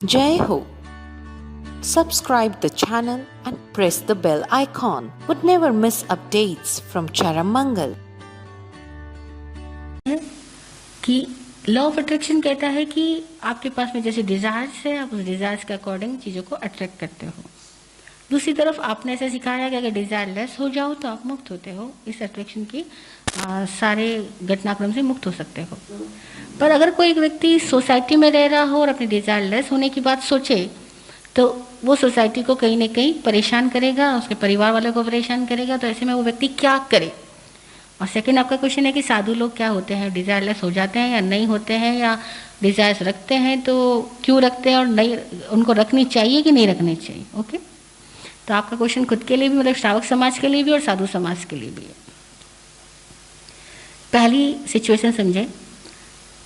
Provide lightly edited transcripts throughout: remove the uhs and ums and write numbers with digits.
Jai Ho. Subscribe the channel and press the bell icon. Would never miss updates from Charamangal. कि law of attraction कहता है कि आपके पास में जैसे डिजायर्स है, आप उस डिजायर्स के अकॉर्डिंग चीज़ों को अट्रैक्ट करते हो। दूसरी तरफ आपने ऐसा सिखाया कि अगर डिजायर लेस हो जाओ तो आप मुक्त होते हो, इस अट्रैक्शन की सारे घटनाक्रम से मुक्त हो सकते हो। पर अगर कोई व्यक्ति सोसाइटी में रह रहा हो और अपने डिजायर लेस होने की बात सोचे तो वो सोसाइटी को कहीं ना कहीं परेशान करेगा, उसके परिवार वालों को परेशान करेगा। तो ऐसे में वो व्यक्ति क्या करे? और सेकंड आपका क्वेश्चन है कि साधु लोग क्या होते हैं, डिजायरलेस हो जाते हैं या नहीं होते हैं, या डिजायर्स रखते हैं तो क्यों रखते हैं और नहीं उनको रखनी चाहिए कि नहीं रखनी चाहिए। ओके, तो आपका क्वेश्चन खुद के लिए भी, मतलब श्रावक समाज के लिए भी और साधु समाज के लिए भी है। पहली सिचुएशन समझे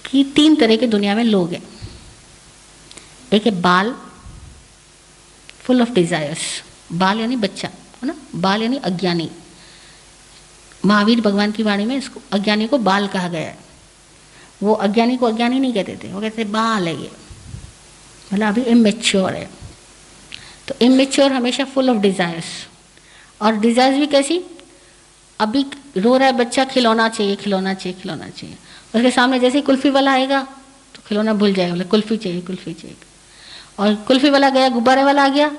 कि 3 तरह के दुनिया में लोग हैं। एक है बाल, फुल ऑफ डिजायर्स। बाल यानी बच्चा, है ना, बाल यानी अज्ञानी। महावीर भगवान की वाणी में इसको अज्ञानी को बाल कहा गया है। वो अज्ञानी को अज्ञानी नहीं कहते थे, वो कहते थे बाल है ये, मतलब अभी इमेच्योर है। तो इमेच्योर हमेशा फुल ऑफ डिजायर्स, और डिजायर्स भी कैसी? अभी रो रहा है बच्चा, खिलौना चाहिए खिलौना चाहिए खिलौना चाहिए। उसके सामने जैसे ही कुल्फी वाला आएगा तो खिलौना भूल जाएगा, बोले कुल्फी चाहिए कुल्फी चाहिए। और कुल्फी वाला गया, गुब्बारे वाला आ गया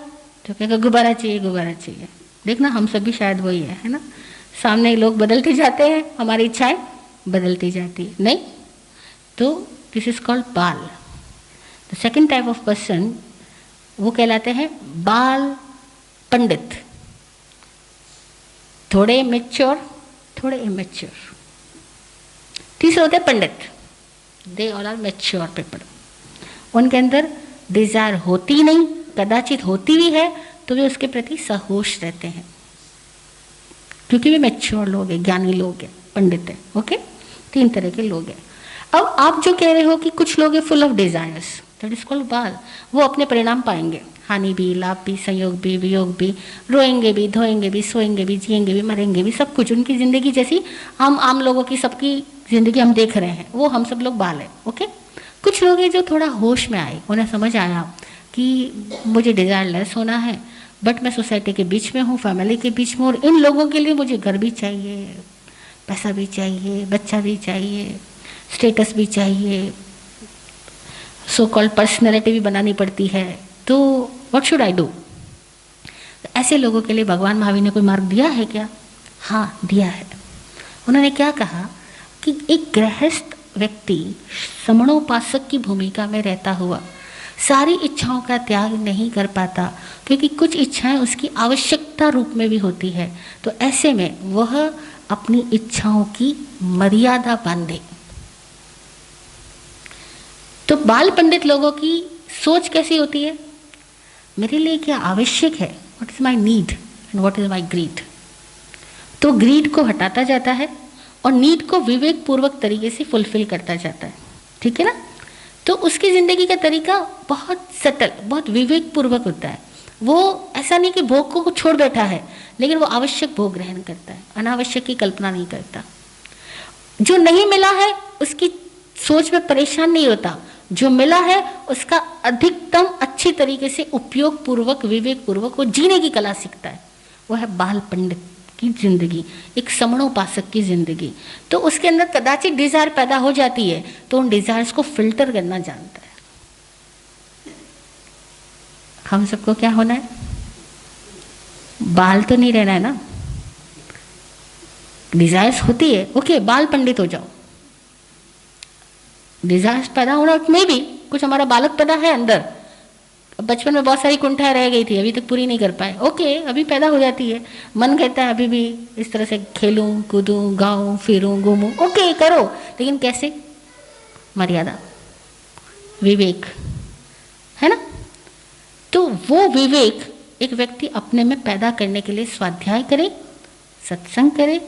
तो कहेगा गुब्बारा चाहिए गुब्बारा चाहिए। देखना हम सब भी शायद वही है ना, सामने लोग बदलते जाते हैं, हमारी इच्छाएं बदलती जाती है नहीं। तो दिस इज कॉल्ड बाल। The second type of person वो कहलाते हैं बाल पंडित, थोड़े मेच्योर थोड़े इमेच्योर। तीसरे होते हैं पंडित, they all are mature people. उनके अंदर डिजायर होती नहीं, कदाचित होती भी है तो वे उसके प्रति सहोश रहते हैं, क्योंकि वे मैच्योर लोग हैं, ज्ञानी लोग हैं, पंडित हैं। ओके, 3 तरह के लोग हैं। अब आप जो कह रहे हो कि कुछ लोग हैं full of desires, that is called बाल। वो अपने परिणाम पाएंगे, हानि भी, लाभ भी, संयोग भी, वियोग भी, रोएंगे भी, धोएंगे भी, सोएंगे भी, जिएंगे भी, मरेंगे भी, सब कुछ। उनकी जिंदगी जैसी हम आम लोगों की सबकी जिंदगी हम देख रहे हैं, वो हम सब लोग बाल हैं। ओके, कुछ लोग हैं जो थोड़ा होश में आए, उन्हें समझ आया कि मुझे डिजायर लेस होना है, बट मैं सोसाइटी के बीच में हूँ, फैमिली के बीच में, और इन लोगों के लिए मुझे घर भी चाहिए, पैसा भी चाहिए, बच्चा भी चाहिए, स्टेटस भी चाहिए, सो कॉल्ड पर्सनैलिटी भी बनानी पड़ती है। तो व्हाट शुड आई डू? ऐसे लोगों के लिए भगवान महावीर ने कोई मार्ग दिया है क्या? हाँ, दिया है। उन्होंने क्या कहा कि एक गृहस्थ व्यक्ति समणोपासक की भूमिका में रहता हुआ सारी इच्छाओं का त्याग नहीं कर पाता, क्योंकि कुछ इच्छाएं उसकी आवश्यकता रूप में भी होती है। तो ऐसे में वह अपनी इच्छाओं की मर्यादा बांधे। तो बाल पंडित लोगों की सोच कैसी होती है? मेरे लिए क्या आवश्यक है, what is my need and what is my greed. तो ग्रीड को हटाता जाता है और नीड को विवेक पूर्वक तरीके से फुलफिल करता जाता है। ठीक है ना? तो उसकी ज़िंदगी का तरीका बहुत सटल, बहुत विवेक पूर्वक होता है। वो ऐसा नहीं कि भोग को छोड़ बैठा है, लेकिन वो आवश्यक भोग ग्रहण करता है, अनावश्यक की कल्पना नहीं करता। जो नहीं मिला है उसकी सोच में परेशान नहीं होता, जो मिला है उसका अधिकतम अच्छी तरीके से उपयोग पूर्वक, विवेक पूर्वक वो जीने की कला सीखता है। वो है बाल पंडित की जिंदगी, एक समणोपासक की जिंदगी। तो उसके अंदर कदाचित डिजायर पैदा हो जाती है, तो उन डिजायर्स को फिल्टर करना जानता है। हम सबको क्या होना है? बाल तो नहीं रहना है ना। डिजायर्स होती है, ओके, बाल पंडित हो जाओ। डिजायर्स पैदा होना में भी कुछ हमारा बालक पैदा है अंदर, बचपन में बहुत सारी कुंठाएं रह गई थी, अभी तक पूरी नहीं कर पाए। ओके, अभी पैदा हो जाती है, मन कहता है अभी भी इस तरह से खेलूं, कूदूं, गाऊं, फिरूं, घूमूं। ओके, करो, लेकिन कैसे? मर्यादा, विवेक, है ना? तो वो विवेक एक व्यक्ति अपने में पैदा करने के लिए स्वाध्याय करे, सत्संग करे,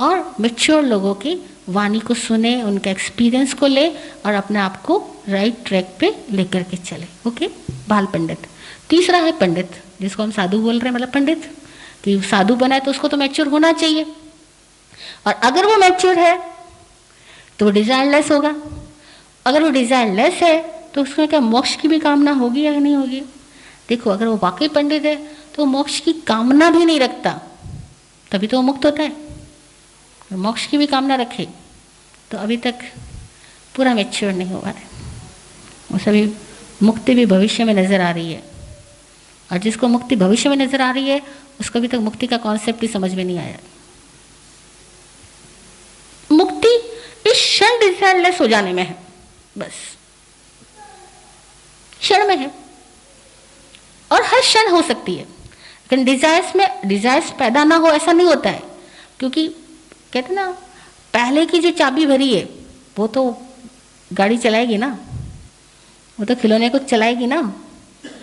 और मैच्योर लोगों की वाणी को सुने, उनका एक्सपीरियंस को ले और अपने आप को राइट ट्रैक पे लेकर के चले। ओके, बाल पंडित। तीसरा है पंडित, जिसको हम साधु बोल रहे हैं, मतलब पंडित कि साधु बना है तो उसको तो मैच्योर होना चाहिए, और अगर वो मैच्योर है तो वो डिजायरलेस होगा। अगर वो डिजायरलेस है तो उसमें क्या मोक्ष की भी कामना होगी या नहीं होगी? देखो, अगर वो वाकई पंडित है तो मोक्ष की कामना भी नहीं रखता, तभी तो वो मुक्त होता है। और मोक्ष की भी कामना रखे तो अभी तक पूरा मैच्योर नहीं हुआ है। वो सभी मुक्ति भी भविष्य में नजर आ रही है, और जिसको मुक्ति भविष्य में नजर आ रही है उसको अभी तक मुक्ति का कॉन्सेप्ट ही समझ में नहीं आया। मुक्ति इस क्षण डिजायरलेस हो जाने में है, बस क्षण में है, और हर क्षण हो सकती है। लेकिन डिजायर्स में डिजायर्स पैदा ना हो ऐसा नहीं होता है, क्योंकि कहते ना पहले की जो चाबी भरी है वो तो गाड़ी चलाएगी ना, वो तो खिलौने को चलाएगी ना।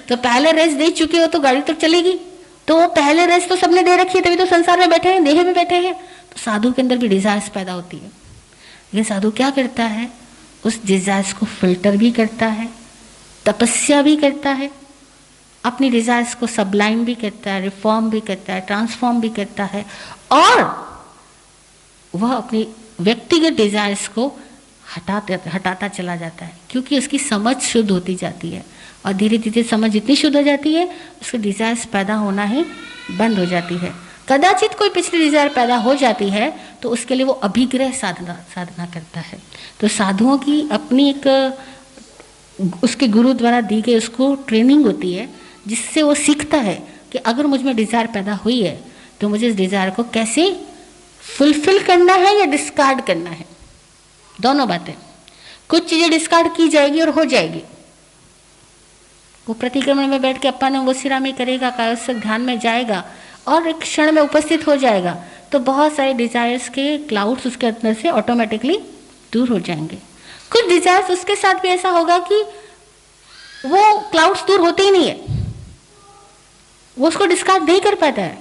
तो पहले रेस दे चुके हो तो गाड़ी तो चलेगी। तो वो पहले रेस तो सबने दे रखी है, तभी तो संसार में बैठे हैं, देह में बैठे हैं। तो साधु के अंदर भी डिजायर्स पैदा होती है। लेकिन साधु क्या करता है, उस डिजायर्स को फिल्टर भी करता है, तपस्या भी करता है, अपनी डिजायर्स को सबलाइम भी करता है, रिफॉर्म भी करता है, ट्रांसफॉर्म भी करता है, और वह अपनी व्यक्तिगत डिजायर्स को हटाता चला जाता है, क्योंकि उसकी समझ शुद्ध होती जाती है। और धीरे धीरे समझ जितनी शुद्ध हो जाती है, उसकी डिजायर्स पैदा होना ही बंद हो जाती है। कदाचित कोई पिछली डिजायर पैदा हो जाती है तो उसके लिए वो अभिग्रह साधना करता है। तो साधुओं की अपनी एक उसके गुरु द्वारा दी गई उसको ट्रेनिंग होती है, जिससे वो सीखता है कि अगर मुझ में डिजायर पैदा हुई है तो मुझे इस डिजायर को कैसे फुलफिल करना है या डिस्कार्ड करना है। दोनों बातें, कुछ चीजें डिस्कार्ड की जाएगी और हो जाएगी। वो प्रतिक्रमण में बैठ के अपन वो सिरामी करेगा, कायोत्सक ध्यान में जाएगा और एक क्षण में उपस्थित हो जाएगा, तो बहुत सारे डिजायर्स के क्लाउड्स उसके अंदर से ऑटोमेटिकली दूर हो जाएंगे। कुछ डिजायर्स उसके साथ भी ऐसा होगा कि वो क्लाउड्स दूर होते ही नहीं है, वो उसको डिस्कार्ड नहीं कर पाता है,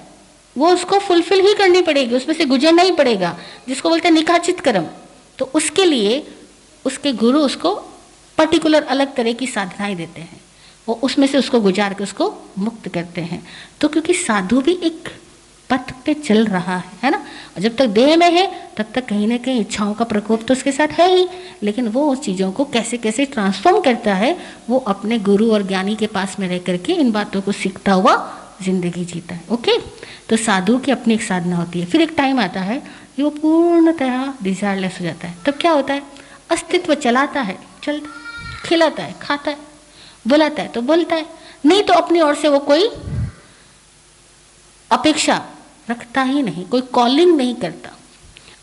वो उसको फुलफिल ही करनी पड़ेगी, उसमें से गुजरना ही पड़ेगा, जिसको बोलते हैं निकाचित कर्म। तो उसके लिए उसके गुरु उसको पर्टिकुलर अलग तरह की साधनाएं देते हैं, वो उसमें से उसको गुजार के उसको मुक्त करते हैं। तो क्योंकि साधु भी एक पथ पे चल रहा है ना, और जब तक देह में है तब तक कहीं ना कहीं इच्छाओं का प्रकोप तो उसके साथ है ही, लेकिन वो उस चीज़ों को कैसे कैसे ट्रांसफॉर्म करता है, वो अपने गुरु और ज्ञानी के पास में रह करके इन बातों को सीखता हुआ जिंदगी जीता है। ओके, तो साधु की अपनी एक साधना होती है। फिर एक टाइम आता है कि वो पूर्णतः डिजायरलेस हो जाता है। तब क्या होता है, अस्तित्व चलाता है, चलता, खिलाता है, खाता है, बुलाता है तो बोलता है, नहीं तो अपनी ओर से वो कोई अपेक्षा रखता ही नहीं, कोई कॉलिंग नहीं करता,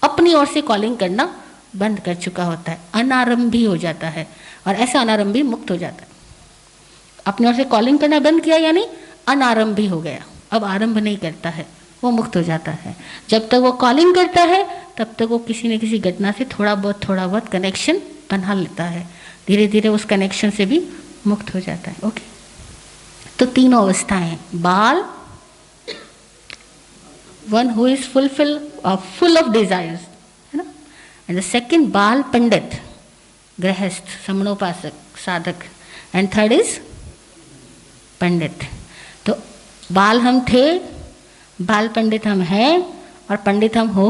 अपनी ओर से कॉलिंग करना बंद कर चुका होता है, अनारंभी हो जाता है। और ऐसा अनारंभी मुक्त हो जाता है। अपनी ओर से कॉलिंग करना बंद किया यानी अनारंभी हो गया, अब आरंभ नहीं करता है, वो मुक्त हो जाता है। जब तक वो कॉलिंग करता है तब तक वो किसी न किसी घटना से थोड़ा बहुत कनेक्शन बना लेता है, धीरे धीरे उस कनेक्शन से भी मुक्त हो जाता है। ओके, तो तीनों अवस्थाएं, बाल, one who is full of desires, है ना, एंड द सेकंड बाल पंडित, गृहस्थ, समणोपासक, साधक, एंड थर्ड इज पंडित। तो बाल हम थे, बाल पंडित हम हैं, और पंडित हम हो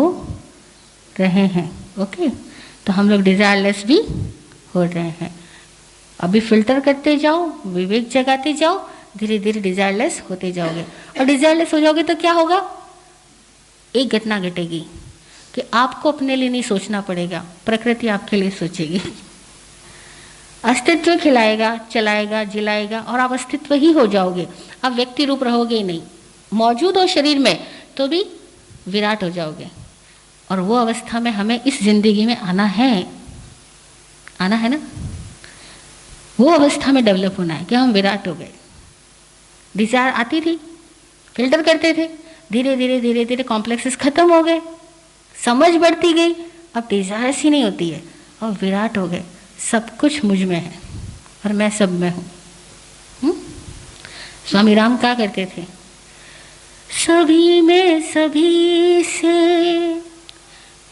रहे हैं। ओके, तो हम लोग डिजायरलेस भी हो रहे हैं। अभी फिल्टर करते जाओ, विवेक जगाते जाओ, धीरे धीरे डिजायरलेस होते जाओगे। और डिजायरलेस हो जाओगे तो क्या होगा, एक घटना घटेगी कि आपको अपने लिए नहीं सोचना पड़ेगा, प्रकृति आपके लिए सोचेगी। अस्तित्व खिलाएगा, चलाएगा, जिलाएगा, और आप अस्तित्व ही हो जाओगे। आप व्यक्ति रूप रहोगे ही नहीं, मौजूद हो शरीर में तो भी विराट हो जाओगे। और वो अवस्था में हमें इस जिंदगी में आना है ना, वो अवस्था में डेवलप होना है कि हम विराट हो गए। डिजायर आती थी, फिल्टर करते थे, धीरे धीरे कॉम्प्लेक्सेस खत्म हो गए, समझ बढ़ती गई, अब डिजायर्स ही नहीं होती है, और विराट हो गए। सब कुछ मुझ में है और मैं सब में हूँ। स्वामी राम क्या करते थे, सभी में सभी से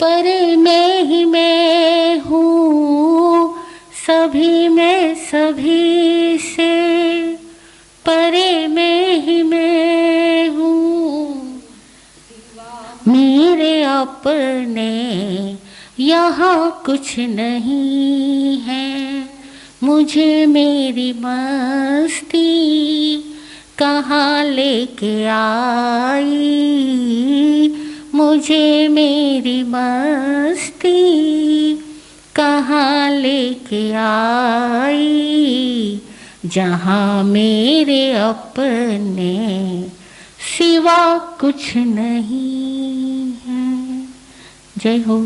परे मैं ही मैं हूँ, सभी में सभी से परे मैं ही मैं हूँ, मेरे अपने यहाँ कुछ नहीं है, मुझे मेरी मस्ती कहाँ लेके आई, मुझे मेरी मस्ती कहाँ लेके आई, जहाँ मेरे अपने सिवा कुछ नहीं है। जय हो।